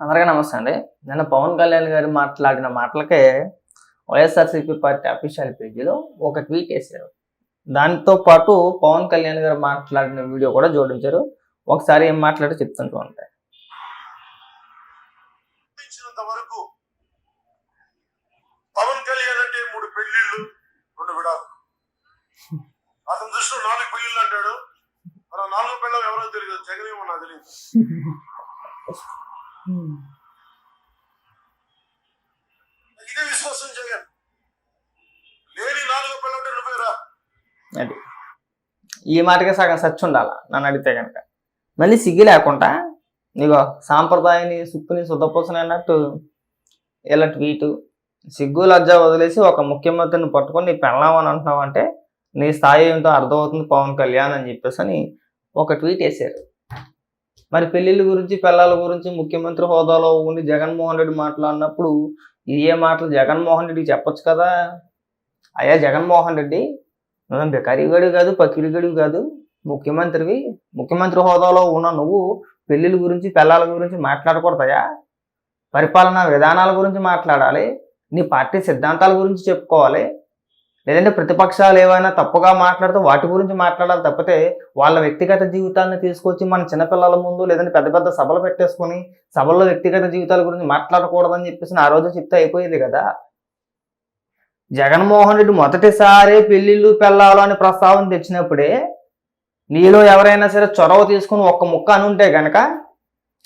అందరికీ నమస్తే అండి. నిన్న పవన్ కళ్యాణ్ గారు మాట్లాడిన మాటలకే వైఎస్ఆర్సీపీ పార్టీ అఫీషియల్ పేజీలో ఒక ట్వీట్ వేశారు. దాంతో పాటు పవన్ కళ్యాణ్ గారు మాట్లాడిన వీడియో కూడా జోడించారు. ఒకసారి ఏం మాట్లాడో చెప్తుంటూ ఉంటాయి. వరకు పవన్ కళ్యాణ్ అంటే 3 పెళ్లిళ్ళు 2 విడాకులు. అతని దృష్టిలో 4 పెళ్లిళ్ళు అంటాడు. మన 4 పెళ్ళం ఎవరో తెలియదు, జగన్ ఏమో నాకు తెలియదు. ఇదే విశ్వాసం జగన్. లేని 4 పెళ్ళం అంటే నువ్వేరా. అది ఈ మాటకే సగం సచ్చి ఉండాలా నన్ను అడిగితే కనుక. మళ్ళీ సిగ్గు లేకుండా నీగో సాంప్రదాయాన్ని సుప్పుని శుద్ధపోసని అన్నట్టు ఇలా ట్వీటు సిగ్గు లజ్జ వదిలేసి ఒక ముఖ్యమంత్రిని పట్టుకొని నీ పెళ్ళామని అంటున్నావు అంటే నీ స్థాయి ఏంటో అర్థమవుతుంది పవన్ కళ్యాణ్ అని చెప్పేసి అని ఒక ట్వీట్ వేశారు. మరి పెళ్ళిళ్ళ గురించి పిల్లల గురించి ముఖ్యమంత్రి హోదాలో ఉండి జగన్మోహన్ రెడ్డి మాట్లాడినప్పుడు ఏ మాటలు జగన్మోహన్ రెడ్డికి చెప్పొచ్చు కదా. అయ్యా జగన్మోహన్ రెడ్డి నువ్వు బెకారీగడు కాదు, పకిరిగడు కాదు, ముఖ్యమంత్రివి. ముఖ్యమంత్రి హోదాలో ఉన్న నువ్వు పెళ్ళిళ్ళ గురించి పిల్లల గురించి మాట్లాడకూడదయా. పరిపాలనా విధానాల గురించి మాట్లాడాలి, నీ పార్టీ సిద్ధాంతాల గురించి చెప్పుకోవాలి. లేదంటే ప్రతిపక్షాలు ఏవైనా తప్పుగా మాట్లాడితే వాటి గురించి మాట్లాడాలి తప్పితే వాళ్ళ వ్యక్తిగత జీవితాలను తీసుకొచ్చి మన చిన్నపిల్లల ముందు లేదంటే పెద్ద పెద్ద సభలు పెట్టేసుకొని సభల్లో వ్యక్తిగత జీవితాల గురించి మాట్లాడకూడదని చెప్పేసి ఆ రోజు చెప్తే అయిపోయేది కదా. జగన్మోహన్ రెడ్డి మొదటిసారి పెళ్ళిళ్ళు పిల్లలు అని ప్రస్తావన తెచ్చినప్పుడే నీలో ఎవరైనా సరే చొరవ తీసుకుని ఒక్క ముక్క అనుంటే గనక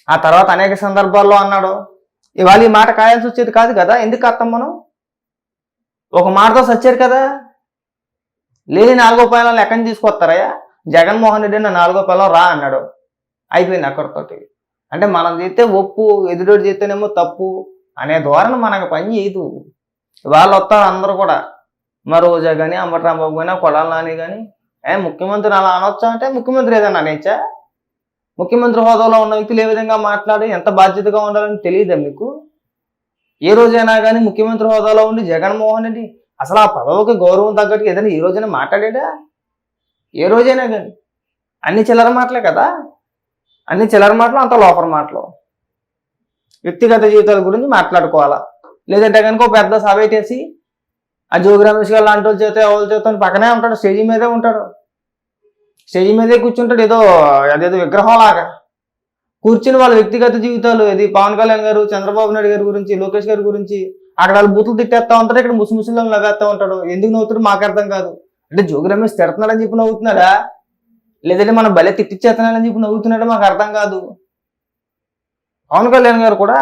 ఆ తర్వాత అనేక సందర్భాల్లో అన్నాడు. ఇవాళ ఈ మాట కాయాల్సి వచ్చేది కాదు కదా. ఎందుకు అర్థం మనం ఒక మాటతో సచ్చారు కదా. లేని 4వ పిల్లలు ఎక్కడి నుంచి తీసుకొస్తారయ్యా. జగన్మోహన్ రెడ్డి నా 4వ పిల్లం రా అన్నాడు, అయిపోయింది అక్కడితోటి. అంటే మనం చేస్తే ఒప్పు, ఎదురోడు చేస్తేనేమో తప్పు అనే ధోరణి మనకు పని చేయదు. వాళ్ళు వస్తారు అందరూ కూడా, మా రోజా కానీ అంబటరాంబాబు కానీ కొడాలి నాని కానీ ముఖ్యమంత్రి అలా అనొచ్చా అంటే ముఖ్యమంత్రి ఏదైనా అనేచ్చా. ముఖ్యమంత్రి హోదాలో ఉన్న వ్యక్తులు ఏ విధంగా మాట్లాడి ఎంత బాధ్యతగా ఉండాలని తెలియదా మీకు. ఏ రోజైనా కానీ ముఖ్యమంత్రి హోదాలో ఉండి జగన్మోహన్ రెడ్డి అసలు ఆ పదవికి గౌరవం తగ్గట్టు ఏదైనా ఈ రోజైనా మాట్లాడా. ఏ రోజైనా కానీ అన్ని చిల్లర మాటలే కదా. అన్ని చిల్లర మాటలు, అంత లోపల మాటలు. వ్యక్తిగత జీవితాల గురించి మాట్లాడుకోవాలా. లేదంటే కనుక ఒక పెద్ద సభ పెట్టేసి ఆ జోగి రమేష్ గారు లాంటి వాళ్ళ చేత ఎవరి చేత పక్కనే ఉంటాడు, స్టేజీ మీదే ఉంటాడు. స్టేజీ మీదే కూర్చుంటాడు, అదేదో విగ్రహం లాగా కూర్చుని వాళ్ళ వ్యక్తిగత జీవితాలు ఇది పవన్ కళ్యాణ్ గారు, చంద్రబాబు నాయుడు గారి గురించి, లోకేష్ గారి గురించి అక్కడ వాళ్ళు బూతులు తిట్టేస్తా ఉంటారు, ఇక్కడ ముస్లింలను లగేస్తా ఉంటాడు. ఎందుకు నవ్వుతాడు మాకు అర్థం కాదు. అంటే జోగి రమేష్ తిడుతున్నాడని చెప్పి నవ్వుతున్నాడా, లేదంటే మనం భలే తిట్టిచ్చేస్తున్నాడని చెప్పి నవ్వుతున్నాడా మాకు అర్థం కాదు. పవన్ కళ్యాణ్ గారు కూడా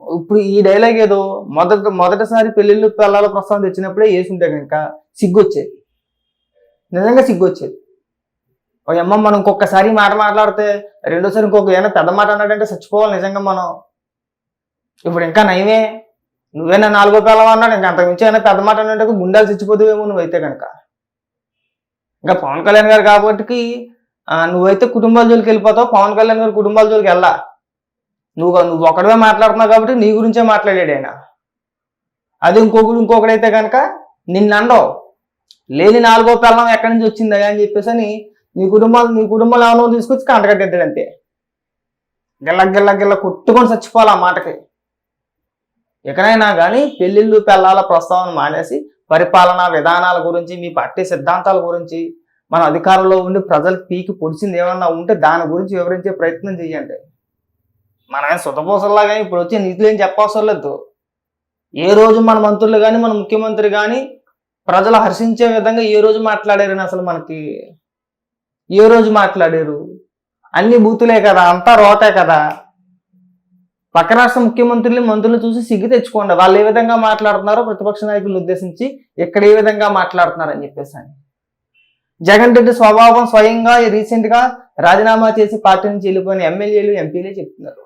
ఇప్పుడు ఈ డైలాగ్ ఏదో మొదటిసారి పెళ్ళిళ్ళు పిల్లల ప్రస్తావన తెచ్చినప్పుడే వేసుంటే కనుక సిగ్గొచ్చేది, నిజంగా సిగ్గొచ్చేది. ఒక అమ్మ మనం ఇంకొకసారి మాట మాట్లాడితే రెండోసారి ఏమైనా పెద్ద మాట అన్నాడంటే చచ్చిపోవాలి నిజంగా మనం. ఇప్పుడు ఇంకా నయమే, నువ్వేనా 4వ పిల్లవ అన్నాడు, ఇంకా అంతకుమించి అయినా పెద్ద మాట అన్నట్టు గుండాలు చచ్చిపోతావేమో నువ్వైతే కనుక. ఇంకా పవన్ కళ్యాణ్ గారు కాబట్టి నువ్వైతే కుటుంబాల జోలికి వెళ్ళిపోతావు, పవన్ కళ్యాణ్ గారు కుటుంబాల జోలికి వెళ్ళా. నువ్వు ఒకటివే మాట్లాడుతున్నావు కాబట్టి నీ గురించే మాట్లాడాడు ఆయన. అది ఇంకొకడైతే కనుక నిన్నండవు, లేని 4వ పిల్లం ఎక్కడి నుంచి వచ్చిందా అని చెప్పేసి అని నీ కుటుంబంలో ఎవరో తీసుకొచ్చి కంటగట్టేద్దాడు అంతే. గిల్ల కొట్టుకొని చచ్చిపోవాలి ఆ మాటకి. ఎక్కడైనా కానీ పెళ్ళిళ్ళు పిల్లల ప్రస్తావన మానేసి పరిపాలనా విధానాల గురించి, మీ పార్టీ సిద్ధాంతాల గురించి, మన అధికారంలో ఉండి ప్రజలకు పీకి పొడిచింది ఏమన్నా ఉంటే దాని గురించి వివరించే ప్రయత్నం చేయండి. మన సుతపోసల్లాగా ఇప్పుడు వచ్చే నీతులు ఏం చెప్పవసరం లేదు. ఏ రోజు మన మంత్రులు కానీ మన ముఖ్యమంత్రి కానీ ప్రజలు హర్షించే విధంగా ఏ రోజు మాట్లాడారని అసలు మనకి ఏ రోజు మాట్లాడారు? అన్ని బూతులే కదా, అంతా రోటే కదా. పక్క రాష్ట్ర ముఖ్యమంత్రులు మంత్రులు చూసి సిగ్గు తెచ్చుకోండి, వాళ్ళు ఏ విధంగా మాట్లాడుతున్నారో ప్రతిపక్ష నాయకులను ఉద్దేశించి ఎక్కడ ఏ విధంగా మాట్లాడుతున్నారని చెప్పేసి అని. జగన్ రెడ్డి స్వభావం స్వయంగా రీసెంట్గా రాజీనామా చేసి పార్టీ నుంచి వెళ్ళిపోయిన ఎమ్మెల్యేలు ఎంపీలే చెప్తున్నారు.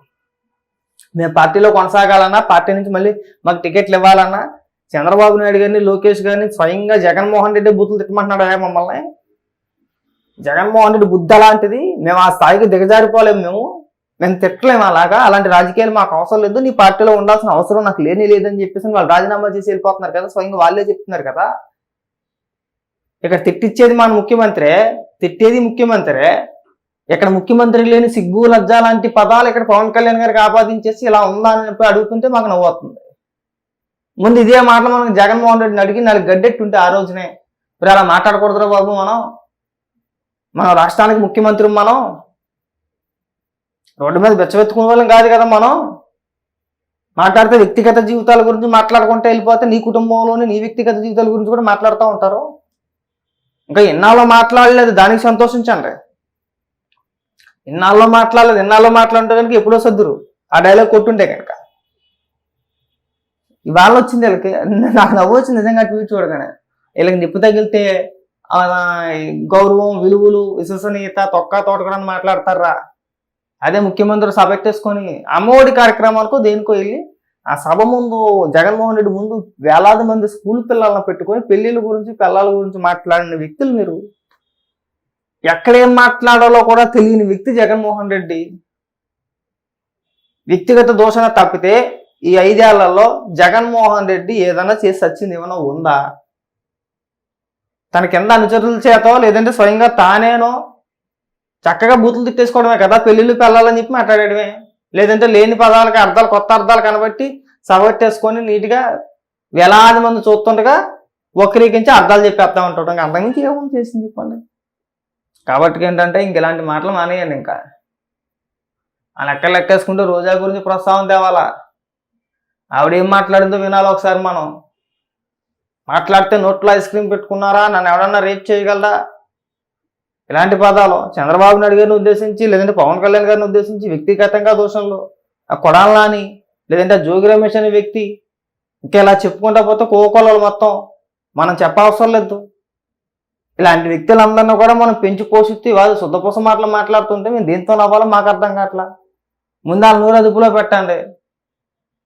మేము పార్టీలో కొనసాగాలన్నా, పార్టీ నుంచి మళ్ళీ మాకు టికెట్లు ఇవ్వాలన్నా చంద్రబాబు నాయుడు గారిని, లోకేష్ గారిని స్వయంగా జగన్మోహన్ రెడ్డి బూతులు తిట్టమంటున్నాడు మమ్మల్ని. జగన్మోహన్ రెడ్డి బుద్ధి అలాంటిది, మేము ఆ స్థాయికి దిగజారిపోలేము, మేము తిట్టలేము అలాగా. అలాంటి రాజకీయాలు మాకు అవసరం లేదు, నీ పార్టీలో ఉండాల్సిన అవసరం నాకు లేదని చెప్పేసి వాళ్ళు రాజీనామా చేసి వెళ్ళిపోతున్నారు కదా, స్వయంగా వాళ్ళే చెప్తున్నారు కదా. ఇక్కడ తిట్టిచ్చేది మన ముఖ్యమంత్రే, తిట్టేది ముఖ్యమంత్రే. ఇక్కడ ముఖ్యమంత్రి లేని సిగ్గు లజ్జ లాంటి పదాలు ఇక్కడ పవన్ కళ్యాణ్ గారికి ఆపాదించేసి ఇలా ఉందా అని చెప్పి అడుగుతుంటే మాకు నవ్వుతుంది. ముందు ఇదే మాటలు మనం జగన్మోహన్ రెడ్డిని అడిగి 4 గడ్డెట్టుంటే ఆ రోజునే ఇప్పుడు అలా మాట్లాడకూడదురా బాబు, మనం రాష్ట్రానికి ముఖ్యమంత్రి, మనం రోడ్డు మీద బెచ్చబెత్తుకునే వాళ్ళం కాదు కదా. మనం మాట్లాడితే వ్యక్తిగత జీవితాల గురించి మాట్లాడుకుంటే వెళ్ళిపోతే నీ కుటుంబంలోని నీ వ్యక్తిగత జీవితాల గురించి కూడా మాట్లాడుతూ ఉంటారు. ఇంకా ఇన్నాళ్ళు మాట్లాడలేదు, దానికి సంతోషించండి. ఇన్నాళ్ళు మాట్లాడుంటే కనుక ఎప్పుడో సద్దురు ఆ డైలాగ్ కొట్టుంటే కనుక. ఇవాళ వచ్చింది వీళ్ళకి, నాకు నవ్వు వచ్చింది నిజంగా ట్వీట్ చూడగానే. వీళ్ళకి నిప్పు తగిలితే గౌరవం, విలువలు, విశ్వసనీయత తొక్క తోటకూడని మాట్లాడతారా? అదే ముఖ్యమంత్రి సభ ఎట్టేసుకొని అమ్మఒడి కార్యక్రమాలకు దేనికో వెళ్ళి ఆ సభ ముందు జగన్మోహన్ రెడ్డి ముందు వేలాది మంది స్కూల్ పిల్లలను పెట్టుకొని పెళ్లిళ్ళ గురించి పిల్లల గురించి మాట్లాడిన వ్యక్తులు మీరు. ఎక్కడేం మాట్లాడాలో కూడా తెలియని వ్యక్తి జగన్మోహన్ రెడ్డి. వ్యక్తిగత దోషణ తప్పితే ఈ 5 ఏళ్లలో జగన్మోహన్ రెడ్డి ఏదైనా చేసి వచ్చింది ఏమైనా ఉందా? తన కింద అనుచరుల చేతో లేదంటే స్వయంగా తానేనో చక్కగా బూతులు తిట్టేసుకోవడమే కదా, పెళ్లిళ్ళు పెళ్ళాలని చెప్పి మాట్లాడడమే. లేదంటే లేని పదాలకి అర్థాలు, కొత్త అర్థాలు కనబట్టి సవట్టేసుకొని నీట్గా వేలాది మంది చూస్తుండగా వక్రీకరించి అర్థాలు చెప్పేస్తా ఉంటాడు. అంతకుమించి ఏమని చేసింది చెప్పండి. కాబట్టి ఏంటంటే ఇంక ఇలాంటి మాటలు మానేయండి. ఇంకా ఆ లెక్కేసుకుంటూ రోజా గురించి ప్రస్తావన తేవాలా. ఆవిడేం మాట్లాడిందో వినాలి ఒకసారి. మనం మాట్లాడితే నోట్లో ఐస్ క్రీమ్ పెట్టుకున్నారా, నన్ను ఎవడన్నా రేప్ చేయగలరా, ఇలాంటి పదాలు చంద్రబాబు నాయుడు గారిని ఉద్దేశించి లేదంటే పవన్ కళ్యాణ్ గారిని ఉద్దేశించి వ్యక్తిగతంగా దోషంలో ఆ కొడాలని లేదంటే ఆ జోగి రమేష్ అనే వ్యక్తి, ఇంకా ఇలా చెప్పుకుంటా పోతే కోకోలలు మొత్తం మనం చెప్పవసరం లేదు. ఇలాంటి వ్యక్తులందరినీ కూడా మనం పెంచి పోషిస్తే వాళ్ళు శుద్ధపూస మాటలు మాట్లాడుతుంటే మేము దీంతో నవ్వాలో మాకు అర్థం కావట్లా. ముందు వాళ్ళ నూరు అదుపులో పెట్టండి.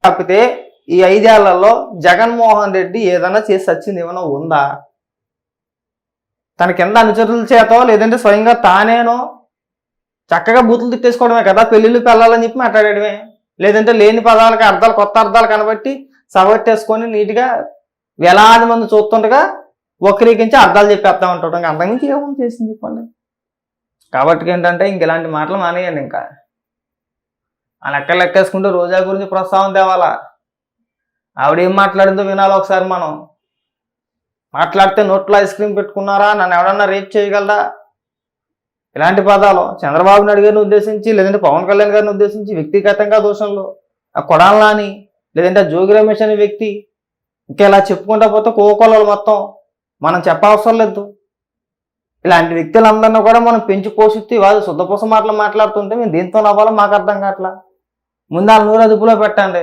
కాకపోతే ఈ 5 ఏళ్లలో జగన్మోహన్ రెడ్డి ఏదైనా చేసి వచ్చింది ఏమైనా ఉందా? తన కింద అనుచరుల చేతో లేదంటే స్వయంగా తానేనో చక్కగా బూతులు తిట్టేసుకోవడమే కదా, పెళ్లిళ్ళు పెళ్ళాలని చెప్పి మాట్లాడడమే. లేదంటే లేని పదాలకి అర్థాలు, కొత్త అర్థాలు కనబట్టి సవట్టేసుకొని నీట్గా వేలాది మంది చూస్తుండగా వక్రీకరించి అర్థాలు చెప్పేస్తా ఉంటాడు. అంతకుమించి ఏమని చేసింది చెప్పండి. కాబట్టి ఏంటంటే ఇంక ఇలాంటి మాటలు మానేయండి. ఇంకా ఆ లెక్కేసుకుంటూ రోజా గురించి ప్రస్తావన తేవాలా. ఆవిడేం మాట్లాడిందో వినాలి ఒకసారి. మనం మాట్లాడితే నోట్లో ఐస్ క్రీమ్ పెట్టుకున్నారా, నన్ను ఎవడన్నా రేప్ చేయగలరా, ఇలాంటి పదాలు చంద్రబాబు నాయుడు గారిని ఉద్దేశించి లేదంటే పవన్ కళ్యాణ్ గారిని ఉద్దేశించి వ్యక్తిగతంగా దోషంలో ఆ కొడాలని లేదంటే ఆ జోగి రమేష్ అనే వ్యక్తి, ఇంకా ఇలా చెప్పుకుంటా పోతే కోకోలలు మొత్తం మనం చెప్పవసరం లేదు. ఇలాంటి వ్యక్తులందరినీ కూడా మనం పెంచి పోషిస్తే వాళ్ళు శుద్ధపూస మాటలు మాట్లాడుతుంటే మేము దీంతో నవ్వాలో మాకు అర్థం కావట్లా. ముందు వాళ్ళ నూరు అదుపులో పెట్టండి.